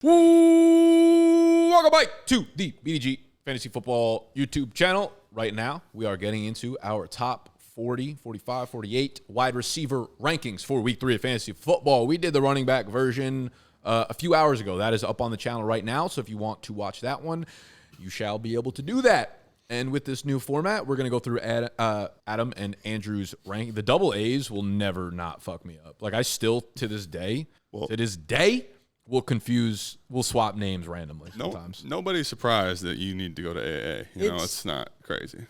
Welcome back to the BDGE Fantasy Football YouTube channel. Right now, we are getting into our top 40, 45, 48 wide receiver rankings for week 3 of fantasy football. We did the running back version a few hours ago. That is up on the channel right now. So if you want to watch that one, you shall be able to do that. And with this new format, we're going to go through Adam and Andrew's ranking. The double A's will never not fuck me up. Like, I still, to this day, we'll swap names randomly sometimes. Nobody's surprised that you need to go to AA. It's not crazy.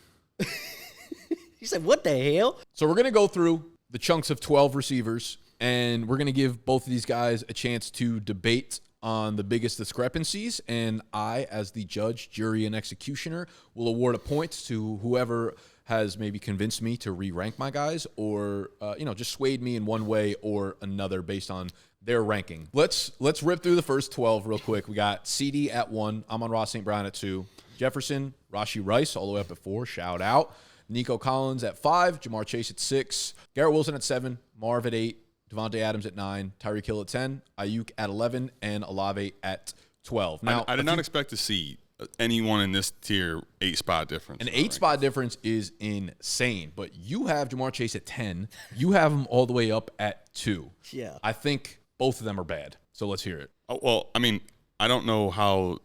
He said, what the hell? So we're going to go through the chunks of 12 receivers, and we're going to give both of these guys a chance to debate on the biggest discrepancies, and I, as the judge, jury, and executioner, will award a point to whoever has maybe convinced me to re-rank my guys or, just swayed me in one way or another based on their ranking. Let's rip through the first 12 real quick. We got CD at 1, Amon-Ra St. Brown at 2, Jefferson, Rashee Rice all the way up at 4, shout out, Nico Collins at 5, Jamar Chase at 6, Garrett Wilson at 7, Marv at 8, Devontae Adams at 9, Tyreek Hill at 10, Ayuk at 11, and Olave at 12. Now, I did not expect to see anyone in this tier 8-spot difference. An 8-spot difference is insane, but you have Jamar Chase at 10. You have him all the way up at 2. Yeah. I think both of them are bad, so let's hear it. Oh, well, I don't know how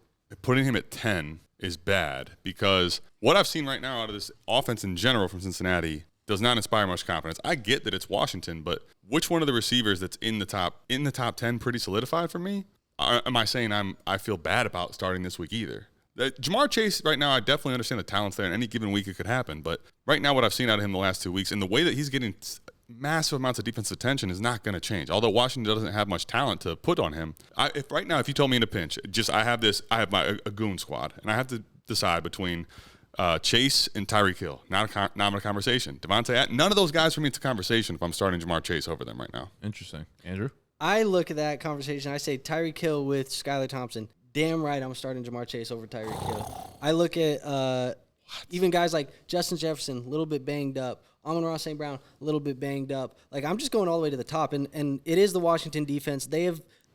putting him at 10 is bad because what I've seen right now out of this offense in general from Cincinnati does not inspire much confidence. I get that it's Washington, but which one of the receivers that's in the top 10 pretty solidified for me? Am I saying I feel bad about starting this week either? Jamar Chase right now, I definitely understand the talent's there, and any given week it could happen. But right now, what I've seen out of him the last 2 weeks and the way that he's getting massive amounts of defensive attention is not going to change. Although Washington doesn't have much talent to put on him, if you told me in a pinch, I have a goon squad, and I have to decide between Chase and Tyreek Hill. Not a conversation. Devontae, none of those guys for me. It's a conversation if I'm starting Jamar Chase over them right now. Interesting, Andrew. I look at that conversation. I say Tyreek Hill with Skylar Thompson. Damn right, I'm starting Jamar Chase over Tyreek Hill. I look at even guys like Justin Jefferson, a little bit banged up. Amon-Ra St. Brown, a little bit banged up. Like, I'm just going all the way to the top, and it is the Washington defense. They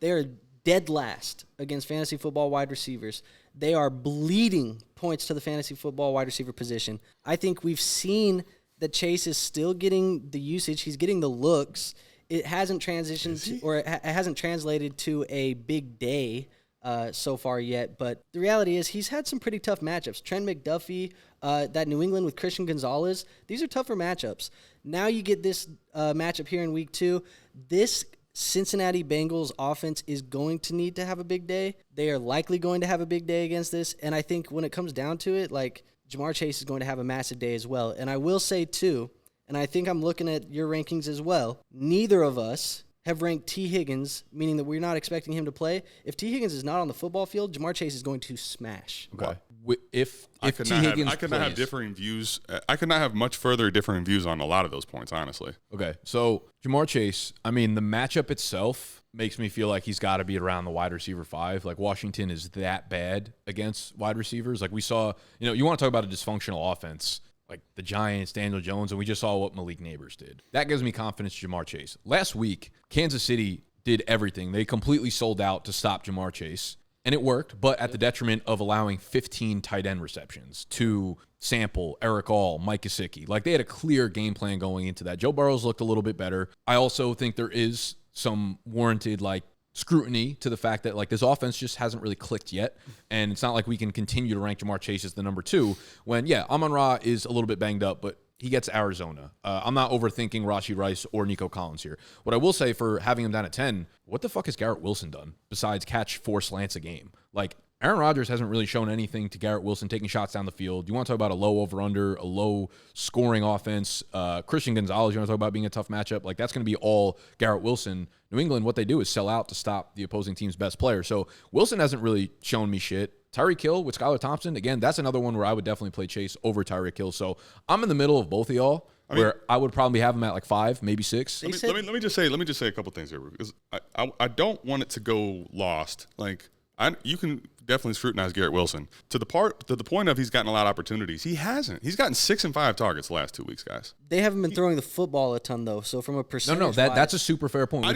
are dead last against fantasy football wide receivers. They are bleeding points to the fantasy football wide receiver position. I think we've seen that Chase is still getting the usage. He's getting the looks. It hasn't transitioned or it hasn't translated to a big day so far yet, but the reality is he's had some pretty tough matchups. Trent McDuffie, that New England with Christian Gonzalez, these are tougher matchups. Now you get this matchup here in week 2. This Cincinnati Bengals offense is going to need to have a big day. They are likely going to have a big day against this, and I think when it comes down to it, like, Jamar Chase is going to have a massive day as well. And I will say, too, and I think I'm looking at your rankings as well, neither of us have ranked T. Higgins, meaning that we're not expecting him to play. If T. Higgins is not on the football field, Jamar Chase is going to smash. Okay. If I could T. not Higgins have, I could not have differing views. I could not have much further differing views on a lot of those points, honestly. Okay, so Jamar Chase, the matchup itself makes me feel like he's got to be around the wide receiver 5. Like, Washington is that bad against wide receivers. Like, we saw, you want to talk about a dysfunctional offense, like the Giants, Daniel Jones, and we just saw what Malik Neighbors did. That gives me confidence in Jamar Chase. Last week, Kansas City did everything. They completely sold out to stop Jamar Chase, and it worked, but at the detriment of allowing 15 tight end receptions to Sample, Eric All, Mike Gesicki. Like, they had a clear game plan going into that. Joe Burrow's looked a little bit better. I also think there is some warranted, scrutiny to the fact that, this offense just hasn't really clicked yet, and it's not like we can continue to rank Jamar Chase as the number 2 when, Amon-Ra is a little bit banged up, but he gets Arizona. I'm not overthinking Rashee Rice or Nico Collins here. What I will say for having him down at 10, what the fuck has Garrett Wilson done besides catch 4 slants a game? Aaron Rodgers hasn't really shown anything to Garrett Wilson taking shots down the field. You want to talk about a low over-under, a low-scoring offense. Christian Gonzalez, you want to talk about being a tough matchup. That's going to be all Garrett Wilson. New England, what they do is sell out to stop the opposing team's best player. So Wilson hasn't really shown me shit. Tyreek Hill with Skylar Thompson, again, that's another one where I would definitely play Chase over Tyreek Hill. So I'm in the middle of both of y'all, where I would probably have him at 5, maybe 6. Let me just say a couple things here, because I don't want it to go lost. You can definitely scrutinized Garrett Wilson to the point of he's gotten a lot of opportunities. He hasn't. He's gotten 6 and 5 targets the last 2 weeks, guys. They haven't been throwing the football a ton though. So from a percentage, that's a super fair point. I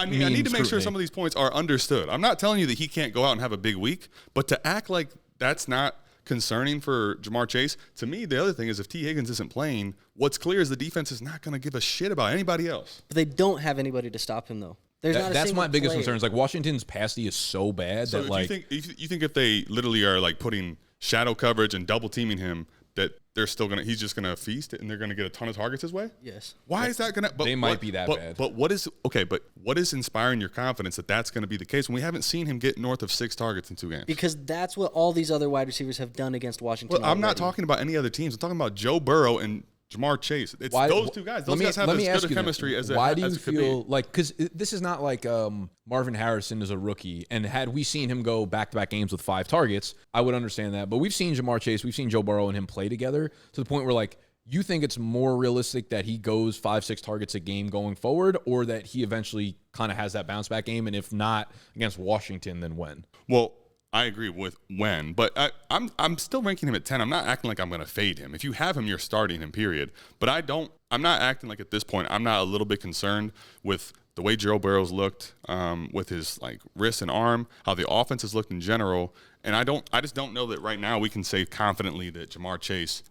need to make sure some of these points are understood. I'm not telling you that he can't go out and have a big week, but to act like that's not concerning for Jamar Chase, to me, the other thing is if T. Higgins isn't playing, what's clear is the defense is not going to give a shit about anybody else. But they don't have anybody to stop him though. That's my biggest concern. Is like Washington's pass D is so bad that like you think if they literally are like putting shadow coverage and double teaming him, that they're still he's just gonna feast and they're gonna get a ton of targets his way? Yes. Why is that gonna? They might be that bad. But what is inspiring your confidence that that's gonna be the case when we haven't seen him get north of 6 targets in 2 games? Because that's what all these other wide receivers have done against Washington. Well, I'm not talking about any other teams. I'm talking about Joe Burrow and Jamar Chase. It's those two guys. Those guys have as good a chemistry as why do you feel like, because this is not like Marvin Harrison is a rookie, and had we seen him go back-to-back games with 5 targets, I would understand that. But we've seen Jamar Chase, we've seen Joe Burrow and him play together to the point where like you think it's more realistic that he goes 5-6 targets a game going forward, or that he eventually kind of has that bounce back game, and if not against Washington, then when? Well, I agree with when, but I'm still ranking him at 10. I'm not acting like I'm going to fade him. If you have him, you're starting him, period. But I'm not acting like at this point I'm not a little bit concerned with the way Joe Burrow's looked, with his like wrist and arm, how the offense has looked in general. And I just don't know that right now we can say confidently that Jamar Chase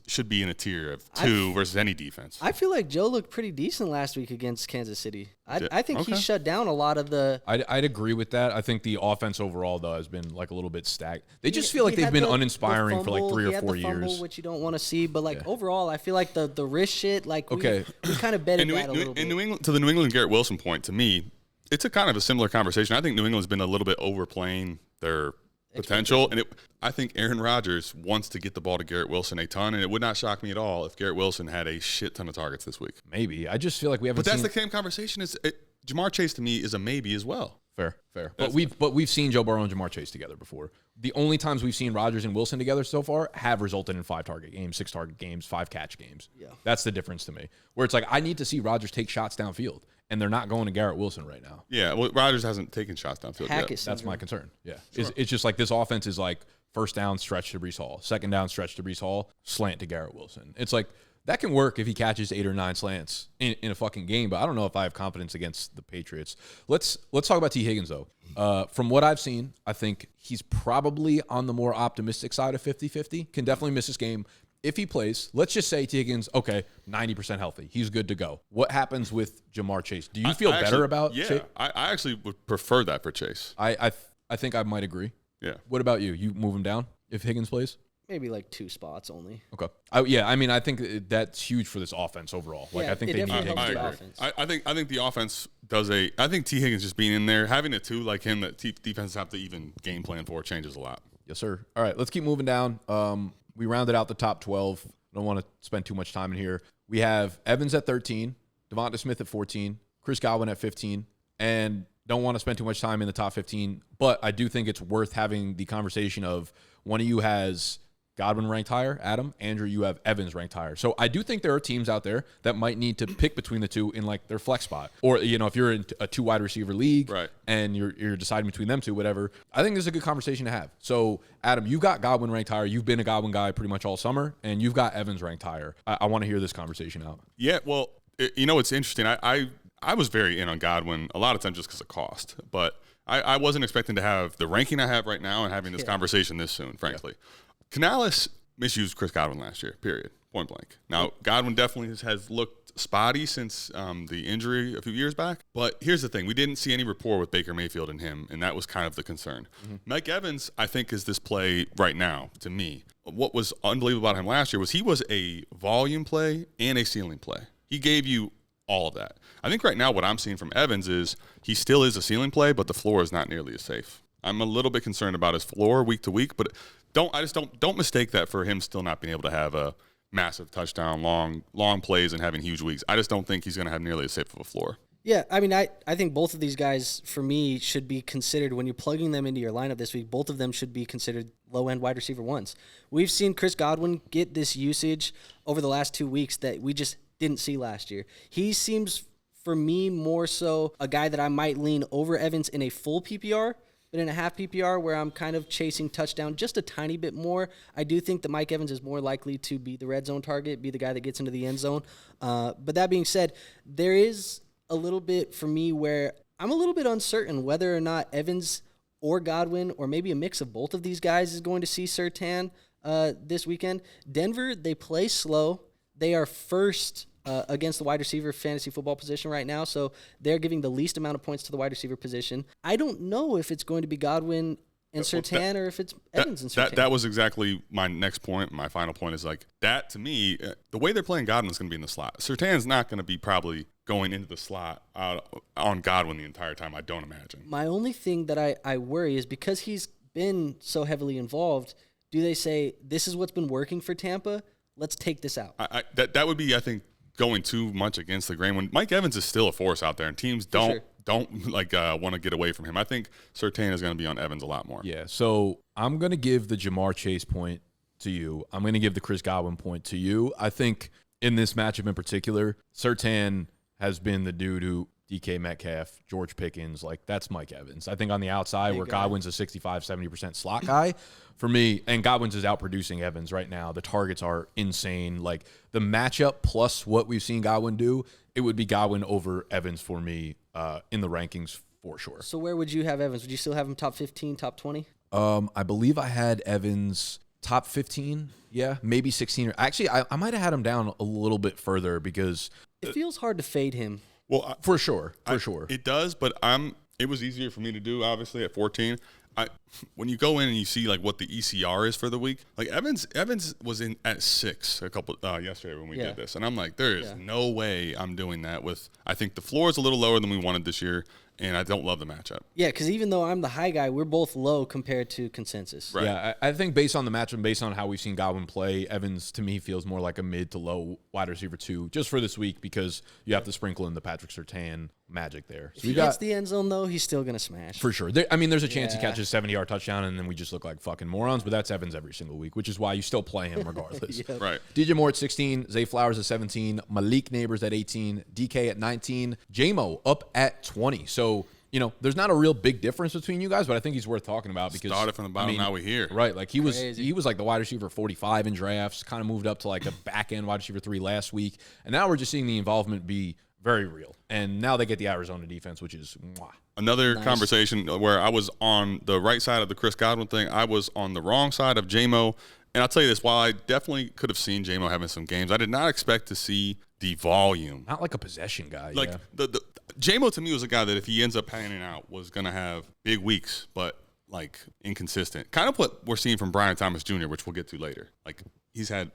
should be in a tier of 2 versus any defense. I feel like Joe looked pretty decent last week against Kansas City. I think he shut down a lot of the. I'd agree with that. I think the offense overall though has been like a little bit stacked. They just feel like they've been uninspiring for like 3 or 4 years. Which you don't want to see, but like overall, I feel like the wrist shit. Like we kind of betted that a little bit. In New England, to the New England Garrett Wilson point, to me, it's a kind of a similar conversation. I think New England's been a little bit overplaying their potential, and I think Aaron Rodgers wants to get the ball to Garrett Wilson a ton, and it would not shock me at all if Garrett Wilson had a shit ton of targets this week. Maybe. I just feel like we haven't. But that's the same conversation. Jamar Chase to me is a maybe as well. Fair. But we've seen Joe Burrow and Jamar Chase together before. The only times we've seen Rodgers and Wilson together so far have resulted in 5 target games, 6 target games, 5 catch games. Yeah, that's the difference to me. Where it's like I need to see Rodgers take shots downfield, and they're not going to Garrett Wilson right now. Yeah, well, Rodgers hasn't taken shots downfield yet. That's my concern. Yeah, sure. It's just like this offense is like first down stretch to Breece Hall, second down stretch to Breece Hall, slant to Garrett Wilson. It's like that can work if he catches 8 or 9 slants in a fucking game, but I don't know if I have confidence against the Patriots. Let's talk about T. Higgins, though. From what I've seen, I think he's probably on the more optimistic side of 50-50. Can definitely miss this game. If he plays, let's just say T. Higgins, okay, 90% healthy. He's good to go. What happens with Jamar Chase? Do you feel better about Chase? Yeah, I actually would prefer that for Chase. I think I might agree. Yeah. What about you? You move him down if Higgins plays? Maybe like 2 spots only. Okay. I mean, I think that's huge for this offense overall. Like, yeah, I think they need Higgins. I think the offense does I think T. Higgins just being in there, having a 2 like him that defenses have to even game plan for changes a lot. Yes, sir. All right, let's keep moving down. We rounded out the top 12. I don't want to spend too much time in here. We have Evans at 13, Devonta Smith at 14, Chris Godwin at 15, and don't want to spend too much time in the top 15, but I do think it's worth having the conversation of one of you has Godwin ranked higher, Adam. Andrew, you have Evans ranked higher. So I do think there are teams out there that might need to pick between the two in like their flex spot. Or, if you're in a 2 wide receiver league right, and you're deciding between them 2, whatever, I think this is a good conversation to have. So, Adam, you've got Godwin ranked higher. You've been a Godwin guy pretty much all summer, and you've got Evans ranked higher. I want to hear this conversation out. Yeah, well, it's interesting. I was very in on Godwin a lot of times just because of cost. But I wasn't expecting to have the ranking I have right now and having this conversation this soon, frankly. Yeah. Canales misused Chris Godwin last year, period, point blank. Now, Godwin definitely has looked spotty since the injury a few years back. But here's the thing. We didn't see any rapport with Baker Mayfield and him, and that was kind of the concern. Mm-hmm. Mike Evans, I think, is this play right now to me. What was unbelievable about him last year was he was a volume play and a ceiling play. He gave you all of that. I think right now what I'm seeing from Evans is he still is a ceiling play, but the floor is not nearly as safe. I'm a little bit concerned about his floor week to week, but don't mistake that for him still not being able to have a massive touchdown, long plays and having huge weeks. I just don't think he's going to have nearly as safe of a floor. Yeah, I mean, I think both of these guys, for me, should be considered, when you're plugging them into your lineup this week, both of them should be considered low-end wide receiver ones. We've seen Chris Godwin get this usage over the last 2 weeks that we just didn't see last year. He seems, for me, more so a guy that I might lean over Evans in a full PPR, But in a half PPR where I'm kind of chasing touchdown just a tiny bit more, I do think that Mike Evans is more likely to be the red zone target, be the guy that gets into the end zone. But that being said, there is a little bit for me where I'm a little bit uncertain whether or not Evans or Godwin or maybe a mix of both of these guys is going to see Surtain this weekend. Denver, they play slow. They are first against the wide receiver fantasy football position right now, so they're giving the least amount of points to the wide receiver position. I don't know if it's going to be Godwin and Surtain or if it's Evans and Surtain. That was exactly my next point. My final point is like that to me, the way they're playing Godwin is going to be in the slot. Surtain's not going to be probably going into the slot on Godwin the entire time, I don't imagine. My only thing that I worry is because he's been so heavily involved, do they say, this is what's been working for Tampa, let's take this out? That would be, I think, going too much against the grain when Mike Evans is still a force out there and teams don't want to get away from him. I think Surtain is going to be on Evans a lot more. Yeah, so I'm going to give the Jamar Chase point to you. I'm going to give the Chris Godwin point to you. I think in this matchup in particular, Surtain has been the dude who DK Metcalf, George Pickens, like that's Mike Evans. I think on the outside where Godwin's a 65-70% slot guy, for me, and Godwin's is outproducing Evans right now. The targets are insane. Like the matchup plus what we've seen Godwin do, it would be Godwin over Evans for me in the rankings for sure. So where would you have Evans? Would you still have him top 15, top 20? I believe I had Evans top 15. Yeah, maybe 16. Actually, I might have had him down a little bit further because it feels hard to fade him. Well, for sure. It does, but it was easier for me to do, obviously, at 14. When you go in and you see like what the ECR is for the week, like Evans was in at 6 yesterday when we did this, and I'm like, there is no way I'm doing that with. I think the floor is a little lower than we wanted this year, and I don't love the matchup. Yeah, because even though I'm the high guy, we're both low compared to consensus. Right. Yeah, I think based on the matchup, based on how we've seen Godwin play, Evans to me feels more like a mid to low wide receiver 2 just for this week because you have to sprinkle in the Patrick Surtain magic there. So if he gets the end zone, though, he's still going to smash. For sure. There's a chance he catches a 70-yard touchdown, and then we just look like fucking morons, but that's Evans every single week, which is why you still play him regardless. Right. DJ Moore at 16, Zay Flowers at 17, Malik Neighbors at 18, DK at 19, J-Mo up at 20. So, there's not a real big difference between you guys, but I think he's worth talking about because started from the bottom, now we're here. Right, like he was like the wide receiver 45 in drafts, kind of moved up to like a back end wide receiver 3 last week, and now we're just seeing the involvement be very real. And now they get the Arizona defense, which is another conversation where I was on the right side of the Chris Godwin thing. I was on the wrong side of J-Mo. And I'll tell you this, while I definitely could have seen J-Mo having some games, I did not expect to see the volume. Not like a possession guy. Like the J-Mo to me was a guy that if he ends up panning out was going to have big weeks, but like inconsistent. Kind of what we're seeing from Brian Thomas Jr., which we'll get to later. Like he's had,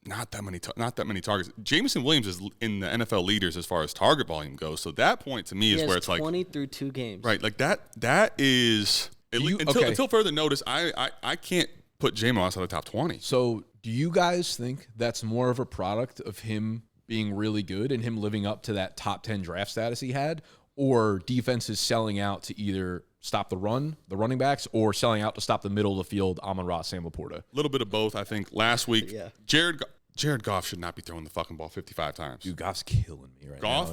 not that many targets. Jameson Williams is in the NFL leaders as far as target volume goes. So that point to me is where it's 20 through 2 games. Right. Like that is until further notice, I can't put J-Mo outside the top 20. So do you guys think that's more of a product of him being really good and him living up to that top 10 draft status he had, or defenses selling out to either stop the running backs, or selling out to stop the middle of the field, Amon-Ra, Sam Laporta? A little bit of both, I think. Last week, Jared Goff should not be throwing the fucking ball 55 times. Dude, Goff's killing me right now.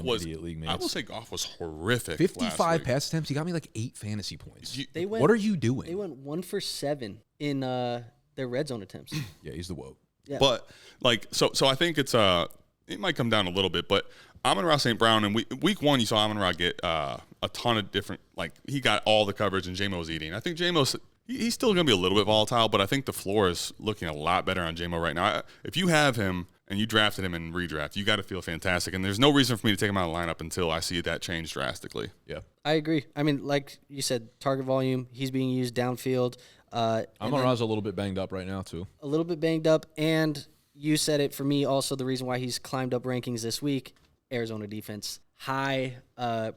I will say Goff was horrific. 55 pass attempts. He got me like 8 fantasy points. What are you doing? They went 1 for 7 in their red zone attempts. Yeah, he's the woe. Yeah. But so I think it might come down a little bit, but Amon-Ra St. Brown, in week 1, you saw Amon-Ra get a ton of different, he got all the coverage and J-Mo was eating. I think J-Mo's, he's still going to be a little bit volatile, but I think the floor is looking a lot better on J-Mo right now. If you have him and you drafted him in redraft, you got to feel fantastic. And there's no reason for me to take him out of the lineup until I see that change drastically. Yeah. I agree. I mean, like you said, target volume, he's being used downfield. Amon-Ra's a little bit banged up right now, too. A little bit banged up, and you said it for me also, the reason why he's climbed up rankings this week, Arizona defense. High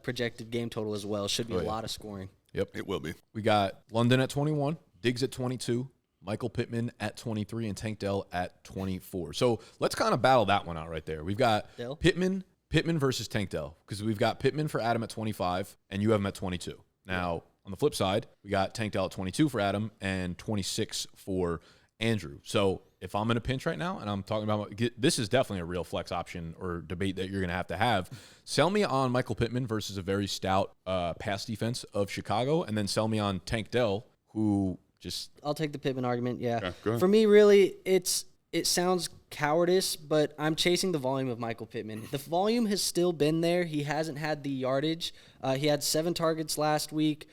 projected game total as well. Should be a lot of scoring. Yep. It will be. We got London at 21, Diggs at 22, Michael Pittman at 23, and Tank Dell at 24. So let's kind of battle that one out right there. We've got Pittman versus Tank Dell, because we've got Pittman for Adam at 25, and you have him at 22. Now, on the flip side, we got Tank Dell at 22 for Adam and 26 for Andrew. So if I'm in a pinch right now and I'm talking about this is definitely a real flex option or debate that you're going to have. Sell me on Michael Pittman versus a very stout pass defense of Chicago, and then sell me on Tank Dell, who just I'll take the Pittman argument. Yeah. Go ahead. For me, really, it sounds cowardice, but I'm chasing the volume of Michael Pittman. The volume has still been there. He hasn't had the yardage. He had 7 targets last week.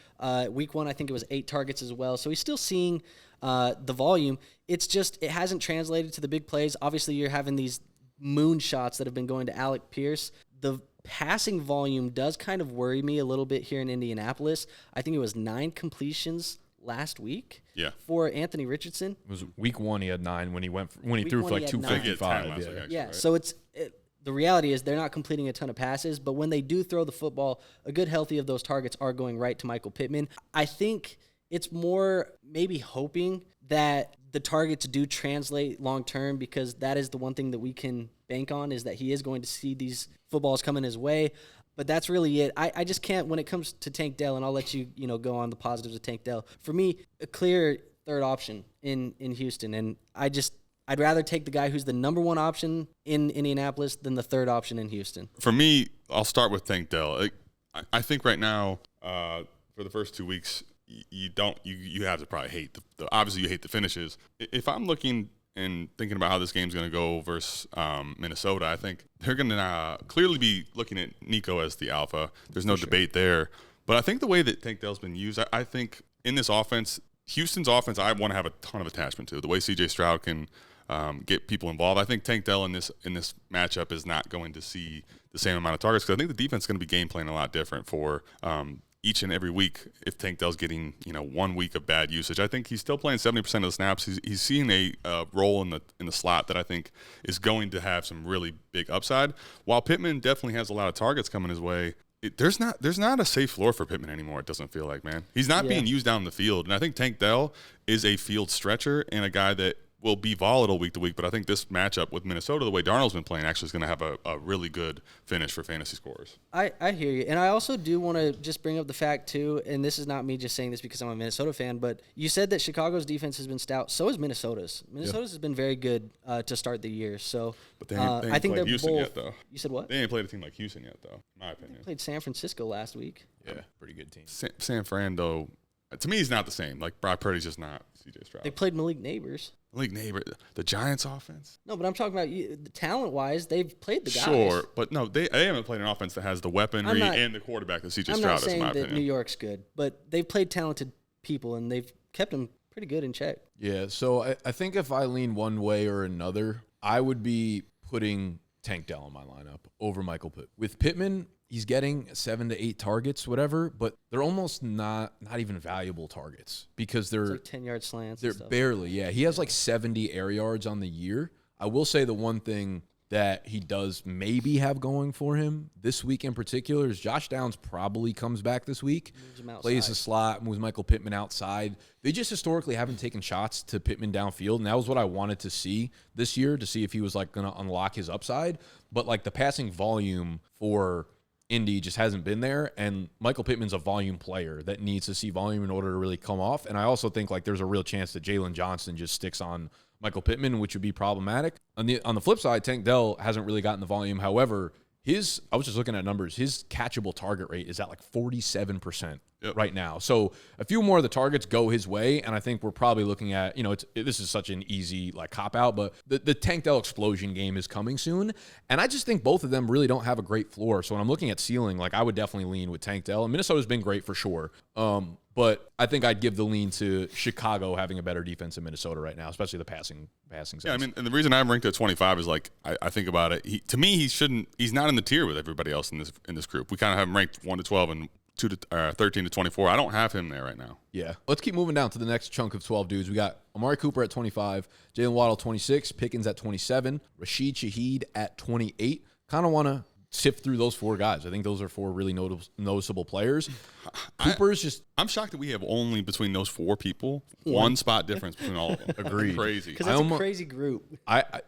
Week 1, I think it was 8 targets as well. So he's still seeing the volume. It's just it hasn't translated to the big plays. Obviously, you're having these moon shots that have been going to Alec Pierce. The passing volume does kind of worry me a little bit here in Indianapolis. I think it was 9 completions last week for Anthony Richardson. It was week 1 he had 9 when he threw for like 255. Yeah. So the reality is they're not completing a ton of passes, but when they do throw the football, a good healthy of those targets are going right to Michael Pittman. I think it's more maybe hoping that the targets do translate long term, because that is the one thing that we can bank on, is that he is going to see these footballs coming his way. But that's really it. I just can't, when it comes to Tank Dell, and I'll let you go on the positives of Tank Dell. For me, a clear third option in Houston, and I'd rather take the guy who's the number 1 option in Indianapolis than the third option in Houston. For me, I'll start with Tank Dell. I think right now, for the first 2 weeks, you have to probably hate obviously you hate the finishes. If I'm looking and thinking about how this game's going to go versus Minnesota, I think they're going to clearly be looking at Nico as the alpha. There's no debate there. But I think the way that Tank Dell's been used, I think in this offense, Houston's offense, I want to have a ton of attachment to. The way C.J. Stroud can get people involved. I think Tank Dell in this matchup is not going to see the same amount of targets, because I think the defense is going to be game planning a lot different for each and every week. If Tank Dell's getting 1 week of bad usage, I think he's still playing 70% of the snaps. He's seeing a role in the slot that I think is going to have some really big upside. While Pittman definitely has a lot of targets coming his way, there's not a safe floor for Pittman anymore. It doesn't feel like, man. He's not being used down the field, and I think Tank Dell is a field stretcher and a guy that will be volatile week to week, but I think this matchup with Minnesota, the way Darnold's been playing, actually is going to have a really good finish for fantasy scorers. I hear you. And I also do want to just bring up the fact, too, and this is not me just saying this because I'm a Minnesota fan, but you said that Chicago's defense has been stout. So is Minnesota's. Minnesota's has been very good to start the year. So but they ain't I think they're Houston both, yet, though. You said what? They ain't played a team like Houston yet, though, in my opinion. They played San Francisco last week. Yeah, pretty good team. San Fran, though, to me, he's not the same. Like, Brock Purdy's just not C.J. Stroud. They played Malik Neighbors. The Giants' offense? No, but I'm talking about talent-wise. They've played the guys. Sure, but no, they haven't played an offense that has the weaponry and the quarterback that C.J. Stroud is, in my opinion. I'm not saying that New York's good, but they've played talented people, and they've kept them pretty good in check. Yeah, so I think if I lean one way or another, I would be putting Tank Dell in my lineup over Michael Pitt. With Pittman, he's getting 7 to 8 targets, whatever, but they're almost not even valuable targets because they're like 10-yard slants. They're barely, yeah. He has like 70 air yards on the year. I will say the one thing that he does maybe have going for him this week in particular is Josh Downs probably comes back this week, plays the slot, moves Michael Pittman outside. They just historically haven't taken shots to Pittman downfield, and that was what I wanted to see this year, to see if he was like going to unlock his upside. But like the passing volume for Indy just hasn't been there, and Michael Pittman's a volume player that needs to see volume in order to really come off. And I also think like there's a real chance that Jalen Johnson just sticks on Michael Pittman, which would be problematic. On the flip side, Tank Dell hasn't really gotten the volume. However, I was just looking at numbers. His catchable target rate is at like 47% right now. So a few more of the targets go his way, and I think we're probably looking at, this is such an easy like cop out, but the Tank Dell explosion game is coming soon, and I just think both of them really don't have a great floor. So when I'm looking at ceiling, like I would definitely lean with Tank Dell. And Minnesota's been great for sure, but I think I'd give the lean to Chicago having a better defense in Minnesota right now, especially the passing sense. Yeah, I mean, and the reason I'm ranked at 25 is like I think about it. To me, he's not in the tier with everybody else in this group. We kind of have him ranked 1 to 12 and 13 to 24. I don't have him there right now. Yeah. Let's keep moving down to the next chunk of 12 dudes. We got Amari Cooper at 25, Jaylen Waddle 26, Pickens at 27, Rashid Shaheed at 28. Kind of want to sift through those 4 guys. I think those are 4 really noticeable players. Cooper's just... I'm shocked that we have only between those 4 people, 1 spot difference between all of them. Agreed. Crazy. Because it's a crazy group.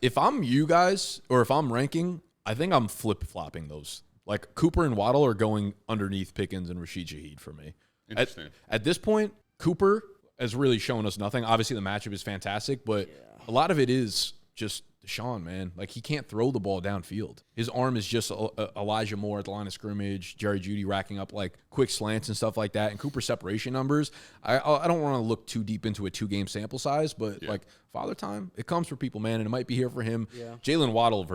If I'm you guys, or if I'm ranking, I think I'm flip-flopping those. Like, Cooper and Waddle are going underneath Pickens and Rashid Shaheed for me. Interesting. At this point, Cooper, has really shown us nothing. Obviously, the matchup is fantastic, but a lot of it is just Deshaun, man. Like, he can't throw the ball downfield. His arm is just Elijah Moore at the line of scrimmage, Jerry Jeudy racking up, like, quick slants and stuff like that. And Cooper's separation numbers, I don't want to look too deep into a 2-game sample size, but, like, Father Time, it comes for people, man, and it might be here for him. Yeah. Jaylen Waddle with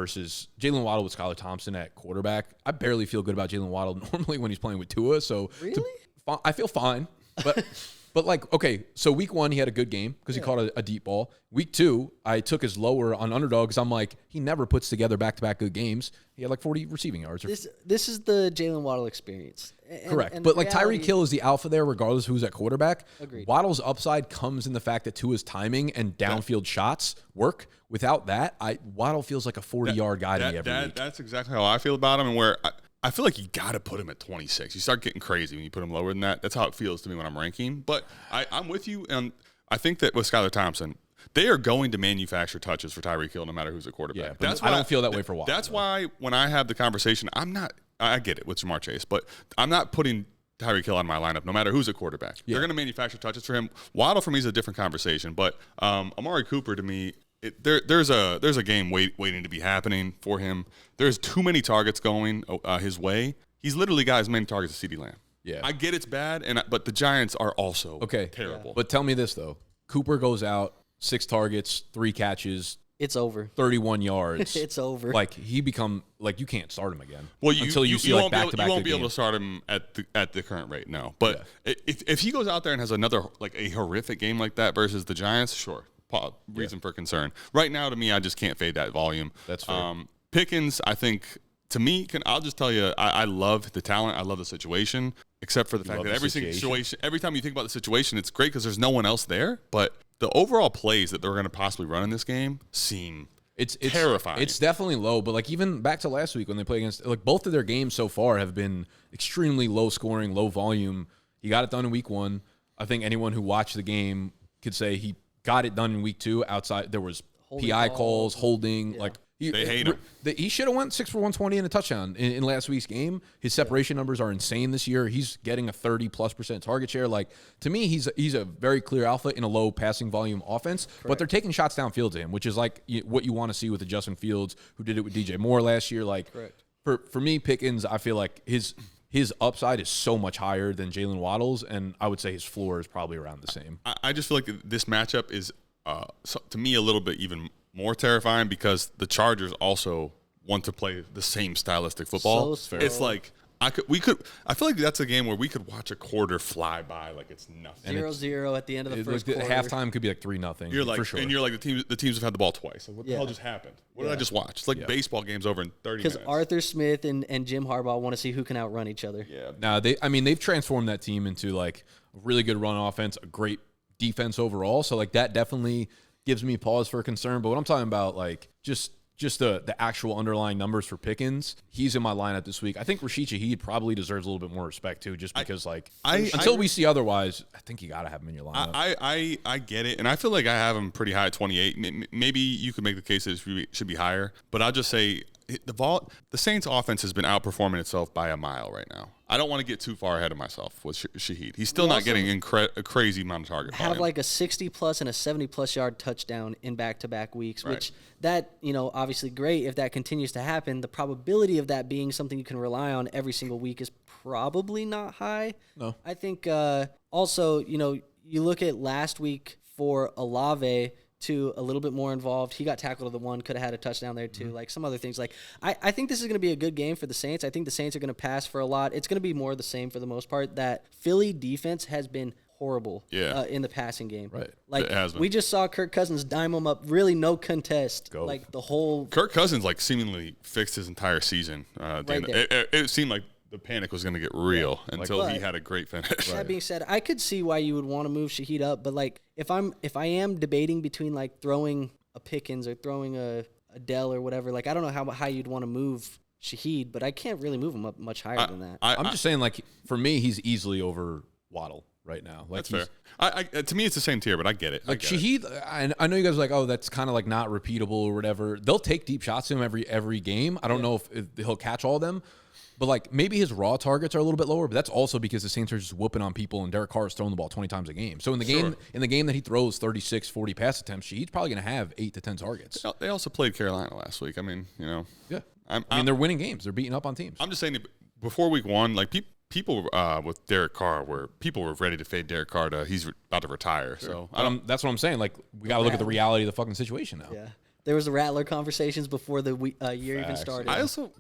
Skylar Thompson at quarterback. I barely feel good about Jaylen Waddle normally when he's playing with Tua. So really? I feel fine, but... But, like, okay, so week 1, he had a good game because he caught a deep ball. Week 2, I took his lower on underdog because I'm like, he never puts together back-to-back good games. He had, like, 40 receiving yards. This is the Jaylen Waddle experience. Correct. But, like, Tyreek Hill is the alpha there regardless of who's at quarterback. Agreed. Waddle's upside comes in the fact that Tua's timing and downfield shots work. Without that, Waddle feels like a 40-yard guy to me every week. That's exactly how I feel about him, and where I feel like you got to put him at 26. You start getting crazy when you put him lower than that. That's how it feels to me when I'm ranking. But I'm with you, and I think that with Skylar Thompson, they are going to manufacture touches for Tyreek Hill no matter who's a quarterback. Yeah, but I don't feel that way for Waddle. That's why when I have the conversation, I get it with Jamar Chase, but I'm not putting Tyreek Hill on my lineup no matter who's a quarterback. Yeah. They're going to manufacture touches for him. Waddle for me is a different conversation, but Amari Cooper to me, there's a game waiting to be happening for him. There's too many targets going his way. He's literally got as many targets as CeeDee Lamb. Yeah, I get it's bad, but the Giants are also terrible. Yeah. But tell me this though: Cooper goes out 6 targets, 3 catches. It's over. 31 yards. It's over. Like you can't start him again. Well, until you see like back-to-back. You won't be able to start him at the current rate. No, but if he goes out there and has another like a horrific game like that versus the Giants, sure. Reason for concern. Right now, to me, I just can't fade that volume. That's fair. Pickens, I think, to me, I'll just tell you, I love the talent. I love the situation, except for the fact that every situation, every time you think about the situation, it's great because there's no one else there. But the overall plays that they're going to possibly run in this game seem it's terrifying. It's definitely low, but like even back to last week when they play against, like both of their games so far have been extremely low scoring, low volume. He got it done in week 1. I think anyone who watched the game could say he got it done in week 2. Outside, there was PI calls, holding. Yeah. Like they hate him. He should have went 6 for 120 and a touchdown in last week's game. His separation numbers are insane this year. He's getting a 30+% target share. Like to me, he's a very clear alpha in a low passing volume offense. Correct. But they're taking shots downfield to him, which is like what you want to see with the Justin Fields, who did it with DJ Moore last year. Like for me, Pickens, I feel like his upside is so much higher than Jaylen Waddle's, and I would say his floor is probably around the same. I just feel like this matchup is, to me, a little bit even more terrifying because the Chargers also want to play the same stylistic football. So it's like I feel like that's a game where we could watch a quarter fly by like it's nothing. 0-0 at the end of the first quarter. Halftime could be like 3-0. You're like, for sure. And you're like the teams have had the ball twice. Like, what the hell just happened? What did I just watch? It's like baseball games over in 30 minutes. Because Arthur Smith and Jim Harbaugh want to see who can outrun each other. Yeah. Now they've transformed that team into like a really good run offense, a great defense overall. So like that definitely gives me pause for concern. But what I'm talking about, like just the actual underlying numbers for Pickens, he's in my lineup this week. I think Rashid Shaheed probably deserves a little bit more respect too, just because until we see otherwise, I think you got to have him in your lineup. I get it, and I feel like I have him pretty high at 28. Maybe you could make the case that it should be higher, but I'll just say the Saints offense has been outperforming itself by a mile right now. I don't want to get too far ahead of myself with Shaheed. He's still not getting a crazy amount of target volume. Have like a 60+ and a 70+ yard touchdown in back-to-back weeks, which that, obviously great if that continues to happen. The probability of that being something you can rely on every single week is probably not high. No. I think also, you look at last week for Olave, to a little bit more involved. He got tackled to the one, could have had a touchdown there too. Like some other things. Like I think this is going to be a good game for the Saints. I think the Saints are going to pass for a lot. It's going to be more of the same for the most part. That Philly defense has been horrible in the passing game. Right. Like we just saw Kirk Cousins dime them up, really no contest. Go. Like the whole Kirk Cousins like seemingly fixed his entire season. It seemed like the panic was going to get real until he had a great finish. That being said, I could see why you would want to move Shaheed up, but like if I am debating between like throwing a Pickens or throwing a Dell or whatever, like I don't know how high you'd want to move Shaheed, but I can't really move him up much higher than that. I'm just saying, like for me, he's easily over Waddle right now. Like that's fair. To me, it's the same tier, but I get it. Like Shaheed, I know you guys are like, oh, that's kind of like not repeatable or whatever. They'll take deep shots to him every game. I don't know if he'll catch all of them. But like maybe his raw targets are a little bit lower, but that's also because the Saints are just whooping on people and Derek Carr is throwing the ball 20 times a game. So in the game that he throws 36, 40 pass attempts, he's probably going to have 8 to 10 targets. They also played Carolina last week. I mean, Yeah. I mean, they're winning games. They're beating up on teams. I'm just saying before week 1, like people with Derek Carr were ready to fade Derek Carr to he's about to retire. Sure. So that's what I'm saying. Like we got to look at the reality of the fucking situation now. Yeah. There was the Rattler conversations before the year even started. I also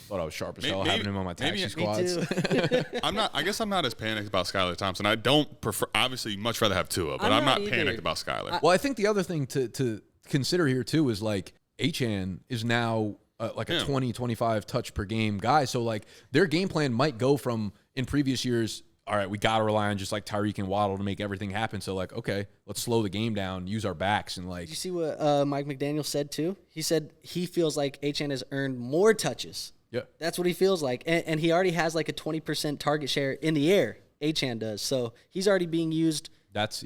thought I was sharp as hell having him on my taxi squads. Me too. I guess I'm not as panicked about Skylar Thompson. I don't prefer. Obviously, much rather have Tua, but I'm not panicked about Skylar. Well, I think the other thing to consider here too is like Achane is now like a 20, 25 touch per game guy. So like their game plan might go from in previous years. All right, we got to rely on just like Tyreek and Waddle to make everything happen. So like, okay, let's slow the game down, use our backs, and like. Did you see what Mike McDaniel said too? He said he feels like Achane has earned more touches. Yeah, that's what he feels like, and he already has like a 20% target share in the air. Achane does, so he's already being used. As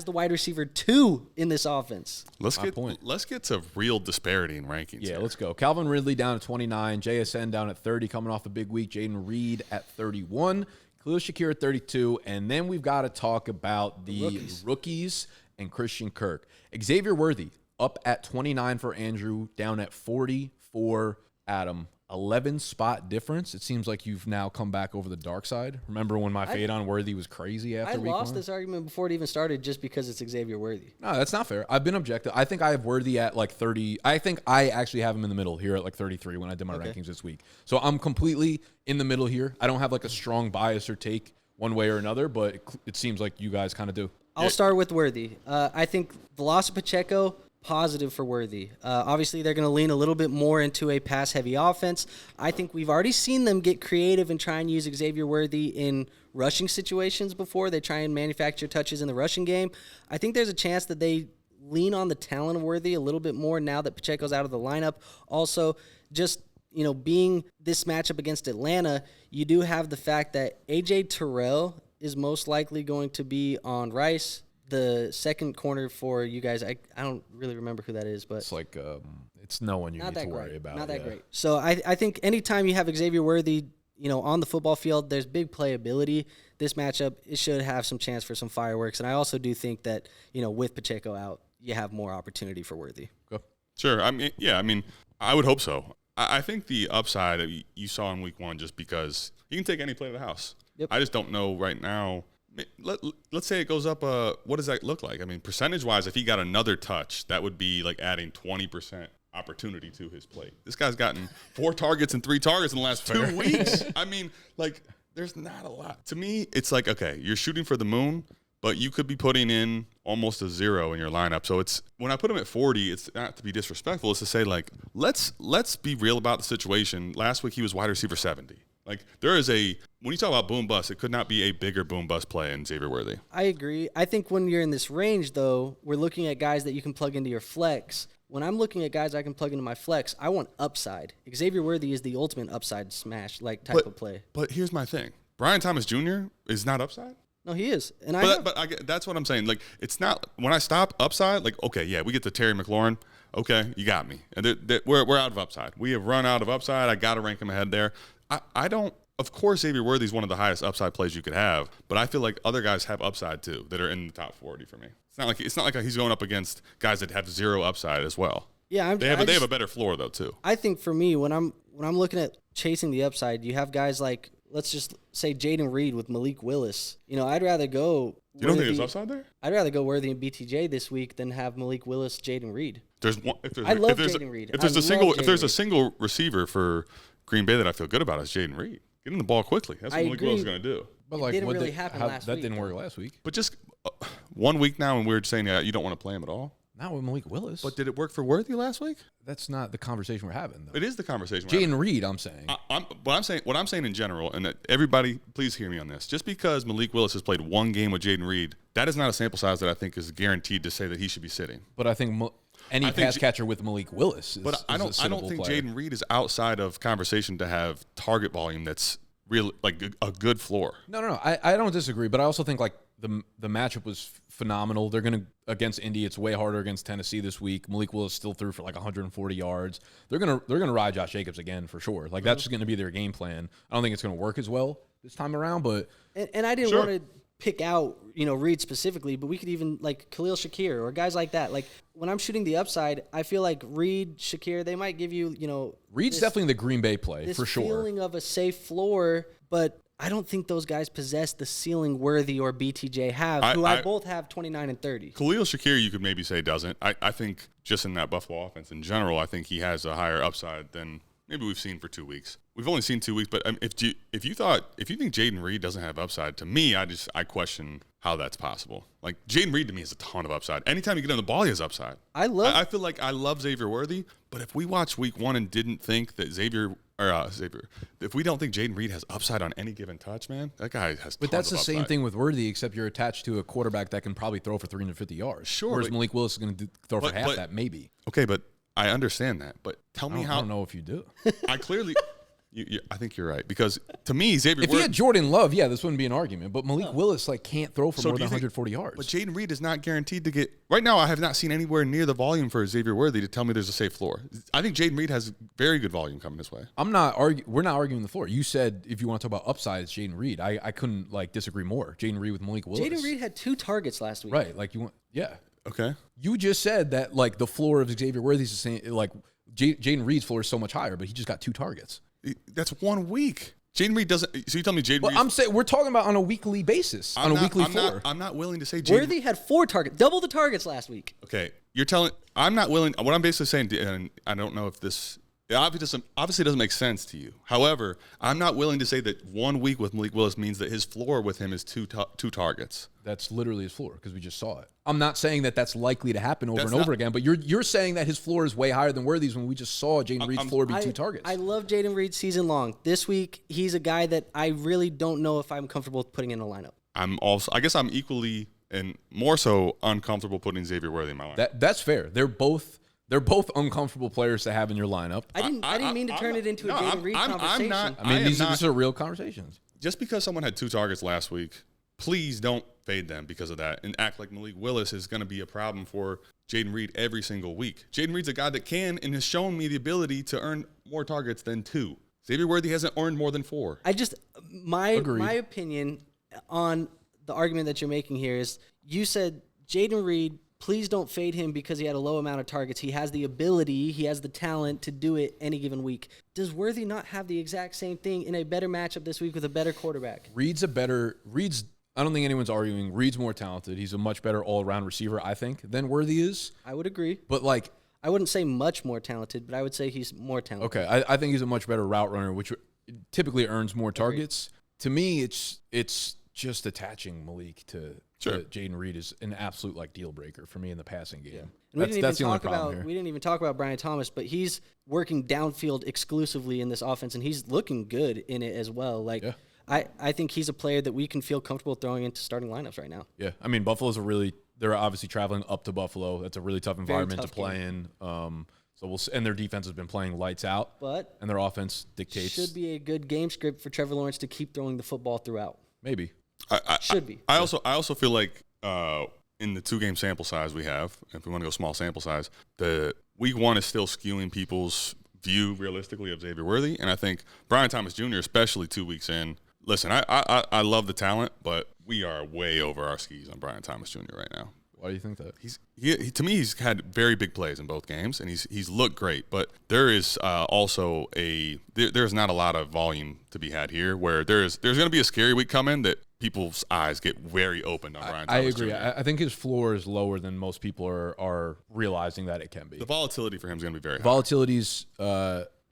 the wide receiver 2 in this offense. Let's get to real disparity in rankings. Yeah, here. let's go. Calvin Ridley down at 29, JSN down at 30, coming off a big week. Jayden Reed at 31. Khalil Shakir at 32, and then we've got to talk about the rookies and Christian Kirk. Xavier Worthy up at 29 for Andrew, down at 40 for Adam. 11 spot difference. It seems like you've now come back over the dark side. Remember when my fade on Worthy was crazy after week 1? I lost this argument before it even started just because it's Xavier Worthy. No, that's not fair. I've been objective. I think I have Worthy at like 30. I think I actually have him in the middle here at like 33 when I did my rankings this week. So I'm completely in the middle here. I don't have like a strong bias or take one way or another, but it seems like you guys kind of do. I'll start with Worthy. I think the loss of Pacheco, positive for Worthy. Obviously, they're going to lean a little bit more into a pass-heavy offense. I think we've already seen them get creative and try and use Xavier Worthy in rushing situations before. They try and manufacture touches in the rushing game. I think there's a chance that they lean on the talent of Worthy a little bit more now that Pacheco's out of the lineup. Also, just being this matchup against Atlanta, you do have the fact that A.J. Terrell is most likely going to be on Rice. The second corner for you guys, I don't really remember who that is, but it's like it's no one you need to worry about. Not that great. So I think anytime you have Xavier Worthy, on the football field, there's big playability. This matchup, it should have some chance for some fireworks, and I also do think that with Pacheco out, you have more opportunity for Worthy. Go. Sure. I mean, I would hope so. I think the upside you saw in week 1 just because you can take any play to the house. Yep. I just don't know right now. Let's say it goes up. What does that look like? I mean, percentage-wise, if he got another touch, that would be like adding 20% opportunity to his plate. This guy's gotten 4 targets and 3 targets in the last 2 weeks. I mean, like, there's not a lot. To me, it's like, okay, you're shooting for the moon, but you could be putting in almost a 0 in your lineup. So it's when I put him at 40, it's not to be disrespectful. It's to say, like, let's be real about the situation. Last week, he was wide receiver 70. Like, there is when you talk about boom bust, it could not be a bigger boom bust play in Xavier Worthy. I agree. I think when you're in this range, though, we're looking at guys that you can plug into your flex. When I'm looking at guys I can plug into my flex, I want upside. Xavier Worthy is the ultimate upside smash type of play. But here's my thing. Brian Thomas Jr. is not upside? No, he is. And that's what I'm saying. Like, it's not – when I stop upside, like, okay, yeah, we get to Terry McLaurin. Okay, you got me. And we're out of upside. We have run out of upside. I got to rank him ahead there. I don't – of course, Xavier Worthy is one of the highest upside plays you could have, but I feel like other guys have upside too that are in the top 40 for me. It's not like he's going up against guys that have 0 upside as well. Yeah, they have a better floor though too. I think for me, when I'm looking at chasing the upside, you have guys like, let's just say Jayden Reed with Malik Willis. I'd rather go. You don't think there's upside there? I'd rather go Worthy and BTJ this week than have Malik Willis, Jayden Reed. I love Jayden Reed. If there's a single receiver for Green Bay that I feel good about, is Jayden Reed. Get him the ball quickly. That's what Malik Willis is going to do. But like, it didn't really happen last week. That didn't work last week. But just 1 week now, and we're saying you don't want to play him at all. Not with Malik Willis. But did it work for Worthy last week? That's not the conversation we're having, though. It is the conversation. Jayden Reed, I'm saying. What I'm saying in general, and that everybody, please hear me on this. Just because Malik Willis has played 1 game with Jayden Reed, that is not a sample size that I think is guaranteed to say that he should be sitting. But I think any pass catcher with Malik Willis is But I don't think Jayden Reed is outside of conversation to have target volume that's real, like a good floor. No. I don't disagree, but I also think like the matchup was phenomenal. They're going to against Indy. It's way harder against Tennessee this week. Malik Willis still threw for like 140 yards. They're gonna ride Josh Jacobs again for sure. Like that's going to be their game plan. I don't think it's going to work as well this time around, but and I didn't want to pick out Reed specifically, but we could even like Khalil Shakir or guys like that. Like when I'm shooting the upside, I feel like Reed, Shakir, they might give you Reed's definitely the Green Bay play for sure. This feeling of a safe floor, but I don't think those guys possess the ceiling Worthy or BTJ have, I both have 29 and 30. Khalil Shakir, you could maybe say doesn't. I think just in that Buffalo offense in general, I think he has a higher upside than maybe we've seen for 2 weeks. We've only seen 2 weeks, but if you think Jayden Reed doesn't have upside, to me, I question how that's possible. Like Jayden Reed to me has a ton of upside. Anytime you get on the ball, he has upside. I feel like I love Xavier Worthy, but if we watched Week 1 and didn't think that if we don't think Jayden Reed has upside on any given touch, man, that guy has. But that's the same thing with Worthy, except you're attached to a quarterback that can probably throw for 350 yards. Sure, whereas Malik Willis is going to throw for half that, maybe. Okay, but I understand that. But tell me how. I don't know if you do. I clearly. I think you're right because to me, Xavier. If he had Jordan Love, this wouldn't be an argument. But Malik Willis can't throw for more than 140 yards. But Jayden Reed is not guaranteed to get. Right now, I have not seen anywhere near the volume for Xavier Worthy to tell me there's a safe floor. I think Jayden Reed has very good volume coming his way. We're not arguing the floor. You said if you want to talk about upside, it's Jayden Reed. I couldn't disagree more. Jayden Reed with Malik Willis. Jayden Reed had 2 targets last week. Right. Okay. You just said that the floor of Xavier Worthy's the same. Jayden Reed's floor is so much higher, but he just got 2 targets. That's 1 week. Jayden Reed doesn't. So you tell me Jayden Reed. I'm saying we're talking about on a weekly basis, on a weekly floor. I'm not willing to say Jayden. Worthy had 4 targets, double the targets last week. Okay, you're telling. I'm not willing. What I'm basically saying, and I don't know if this. It obviously doesn't make sense to you. However, I'm not willing to say that 1 week with Malik Willis means that his floor with him is two targets. That's literally his floor because we just saw it. I'm not saying that that's likely to happen over again, but you're saying that his floor is way higher than Worthy's when we just saw Jayden Reed's floor be 2 targets. I love Jayden Reed season long. This week, he's a guy that I really don't know if I'm comfortable putting in a lineup. I guess I'm equally and more so uncomfortable putting Xavier Worthy in my lineup. That's fair. They're both uncomfortable players to have in your lineup. I didn't mean to turn it into a Jayden Reed conversation. These are real conversations. Just because someone had 2 targets last week, please don't fade them because of that and act like Malik Willis is going to be a problem for Jayden Reed every single week. Jayden Reed's a guy that can and has shown me the ability to earn more targets than 2. Xavier Worthy hasn't earned more than 4. My opinion on the argument that you're making here is you said Jayden Reed, please don't fade him because he had a low amount of targets. He has the ability, he has the talent to do it any given week. Does Worthy not have the exact same thing in a better matchup this week with a better quarterback? I don't think anyone's arguing. Reed's more talented. He's a much better all-around receiver, I think, than Worthy is. I would agree. But I wouldn't say much more talented, but I would say he's more talented. Okay, I think he's a much better route runner, which typically earns more targets. To me, it's just attaching Malik to Jayden Reed is an absolute deal breaker for me in the passing game. Yeah. That's the only problem here. We didn't even talk about Brian Thomas, but he's working downfield exclusively in this offense, and he's looking good in it as well. I think he's a player that we can feel comfortable throwing into starting lineups right now. Yeah, I mean Buffalo's they're obviously traveling up to Buffalo. That's a really tough environment to play in. And their defense has been playing lights out, and their offense dictates. Should be a good game script for Trevor Lawrence to keep throwing the football throughout. Maybe. Should be. I also feel like in the 2-game sample size we have, if we want to go small sample size, the week 1 is still skewing people's view realistically of Xavier Worthy, and I think Brian Thomas Jr., especially 2 weeks in. Listen, I love the talent, but we are way over our skis on Brian Thomas Jr. right now. Why do you think that? To me, he's had very big plays in both games, and he's looked great. But there is also there's not a lot of volume to be had here. Where there's going to be a scary week coming that people's eyes get very opened on Brian Thomas. I agree. I think his floor is lower than most people are realizing that it can be. The volatility for him is going to be very high. Volatility's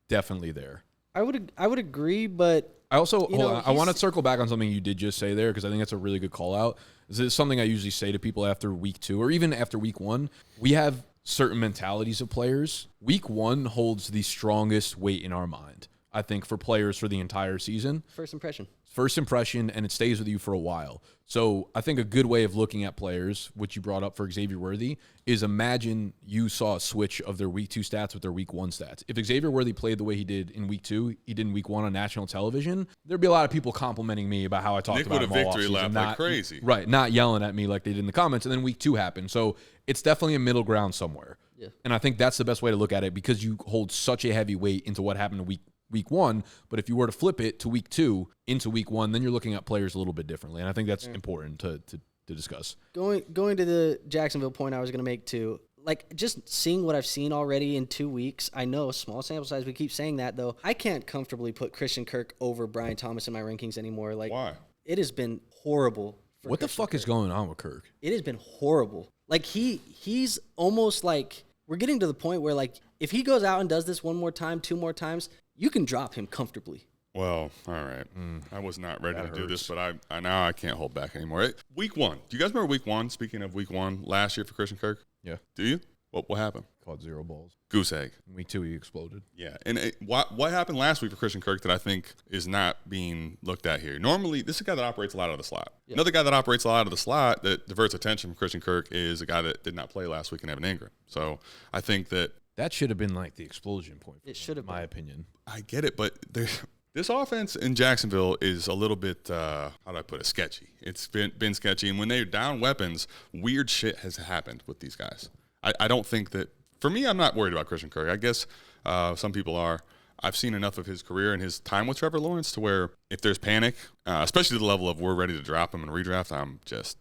definitely there. I would agree, but I also I want to circle back on something you did just say there because I think that's a really good call out. This is something I usually say to people after week 2 or even after week 1. We have certain mentalities of players. Week 1 holds the strongest weight in our mind, I think, for players for the entire season. First impression. first impression, and it stays with you for a while. So I think a good way of looking at players, which you brought up for Xavier Worthy, is imagine you saw a switch of their week 2 stats with their week 1 stats. If Xavier Worthy played the way he did in week 2, he did in week 1 on national television, there'd be a lot of people complimenting me about how I talked about him all victory lap like crazy. Right, not yelling at me like they did in the comments. And then week 2 happened. So it's definitely a middle ground somewhere. Yeah. And I think that's the best way to look at it because you hold such a heavy weight into what happened in week 1, but if you were to flip it to week 2 into week 1, then you're looking at players a little bit differently, and I think that's important to discuss. Going to the Jacksonville point I was going to make too, like just seeing what I've seen already in 2 weeks, I know small sample size, we keep saying that though, I can't comfortably put Christian Kirk over Brian Thomas in my rankings anymore. Like, why? It has been horrible. What the fuck is going on with Kirk? It has been horrible. Like he's almost like, we're getting to the point where like, if he goes out and does this one more time, 2 more times, you can drop him comfortably. Well, all right. I was not ready to do this, but I now I can't hold back anymore. Week 1. Do you guys remember week 1? Speaking of week 1, last year for Christian Kirk? Yeah. Do you? What happened? Caught 0 balls. Goose egg. In week 2, he exploded. Yeah. And what happened last week for Christian Kirk that I think is not being looked at here? Normally, this is a guy that operates a lot out of the slot. Yeah. Another guy that operates a lot out of the slot that diverts attention from Christian Kirk is a guy that did not play last week in Evan Ingram. So I think that should have been like the explosion point. It should have been. In my opinion. I get it, but this offense in Jacksonville is a little bit, how do I put it, sketchy. It's been sketchy. And when they're down weapons, weird shit has happened with these guys. I don't think that, for me, I'm not worried about Christian Kirk. I guess some people are. I've seen enough of his career and his time with Trevor Lawrence to where if there's panic, especially to the level of we're ready to drop him and redraft,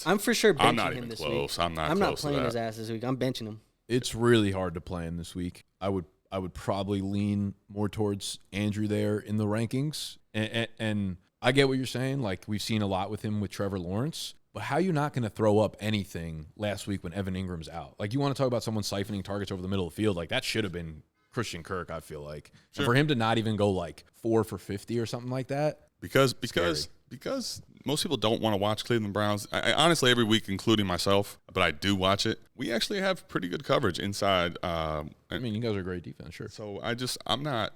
I'm for sure benching him this week. I'm not playing his ass this week. I'm benching him. It's really hard to play him this week. I would probably lean more towards Andrew there in the rankings. And I get what you're saying. Like, we've seen a lot with him with Trevor Lawrence. But how are you not going to throw up anything last week when Evan Ingram's out? Like, you want to talk about someone siphoning targets over the middle of the field? Like, that should have been Christian Kirk, I feel like. Sure. And for him to not even go, like, 4 for 50 or something like that. Because most people don't want to watch Cleveland Browns. I honestly, every week, including myself, but I do watch it. We actually have pretty good coverage inside. I mean, you guys are a great defense, sure. So I'm not